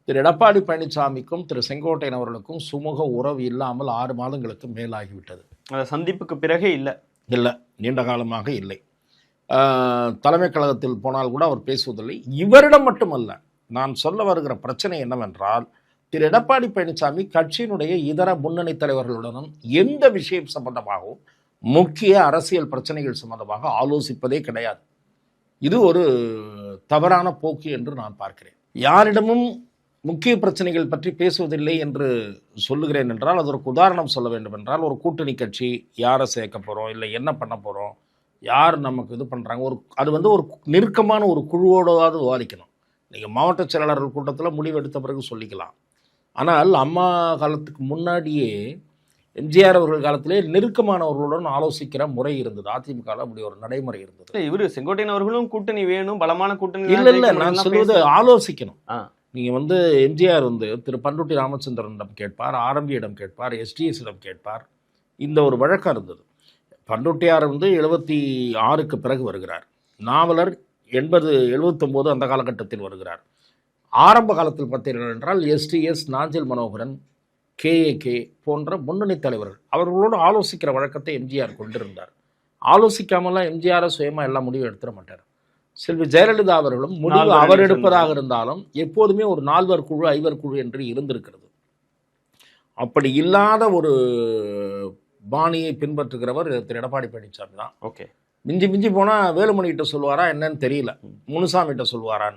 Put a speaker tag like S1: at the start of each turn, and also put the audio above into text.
S1: திரு எடப்பாடி பழனிசாமிக்கும் திரு செங்கோட்டையன் அவர்களுக்கும் சுமூக உறவு இல்லாமல் 6 மாதங்களுக்கு மேலாகிவிட்டது.
S2: அந்த சந்திப்புக்கு பிறகே
S1: இல்லை, நீண்ட காலமாக இல்லை. தலைமை கழகத்தில் போனால் கூட அவர் பேசுவதில்லை. இவரிடம் மட்டுமல்ல, நான் சொல்ல வருகிற பிரச்சனை என்னவென்றால், திரு எடப்பாடி பழனிசாமி கட்சியினுடைய இதர முன்னணி தலைவர்களுடனும் எந்த விஷயம் சம்பந்தமாகவும் முக்கிய அரசியல் பிரச்சனைகள் சம்பந்தமாக ஆலோசிப்பதே கிடையாது. இது ஒரு தவறான போக்கு என்று நான் பார்க்கிறேன். யாரிடமும் முக்கிய பிரச்சனைகள் பற்றி பேசுவதில்லை என்று சொல்லுகிறேன் என்றால், அதற்கு உதாரணம் சொல்ல வேண்டும் என்றால், ஒரு கூட்டணி கட்சி யாரை சேர்க்க போகிறோம், இல்லை என்ன பண்ண போகிறோம், யார் நமக்கு இது பண்ணுறாங்க, அது ஒரு நெருக்கமான ஒரு குழுவோடாவது விவாதிக்கணும். நீங்கள் மாவட்ட செயலாளர்கள் கூட்டத்தில் முடிவெடுத்த பிறகு சொல்லிக்கலாம். ஆனால் அம்மா காலத்துக்கு முன்னாடியே எம்ஜிஆர் அவர்கள் காலத்திலே நெருக்கமானவர்களுடன் ஆலோசிக்கிற முறை இருந்தது. அதிமுக அப்படி ஒரு நடைமுறை இருந்தது.
S2: இவர் செங்கோட்டையன் அவர்களும் கூட்டணி வேணும், பலமான கூட்டணி
S1: இல்லை, நான் சொல்வது ஆலோசிக்கணும். நீங்கள் எம்ஜிஆர் திரு பண்ருட்டி ராமச்சந்திரனிடம் கேட்பார், ஆரம்பியிடம் கேட்பார், எஸ்டிஎஸிடம் கேட்பார். இந்த ஒரு வழக்கம் இருந்தது. பண்ருட்டியார் 76க்கு பிறகு வருகிறார். நாவலர் 80, 79 அந்த காலகட்டத்தில் வருகிறார். ஆரம்ப காலத்தில் பார்த்தீர்கள் என்றால் எஸ்டிஎஸ், நாஞ்சில் மனோகரன், கேஏகே போன்ற முன்னணி தலைவர்கள் அவர்களோடு ஆலோசிக்கிற வழக்கத்தை எம்ஜிஆர் கொண்டிருந்தார். ஆலோசிக்காமலாம் எம்ஜிஆரை சுயமாக எல்லாம் முடிவு எடுத்துட மாட்டார். செல்வி ஜெயலலிதா அவர்களும் முடிவு அவர் எடுப்பதாக இருந்தாலும் எப்போதுமே ஒரு 4 குழு 5 குழு என்று இருந்திருக்கிறது. அப்படி இல்லாத ஒரு பாணியை பின்பற்றுகிறவர் திரு எடப்பாடி பழனிசாமி தான்.
S2: ஓகே,
S1: மிஞ்சி போனால் வேலுமணி கிட்ட சொல்லுவாரா என்னன்னு தெரியல, முனுசாமி கிட்ட சொல்லுவாரா.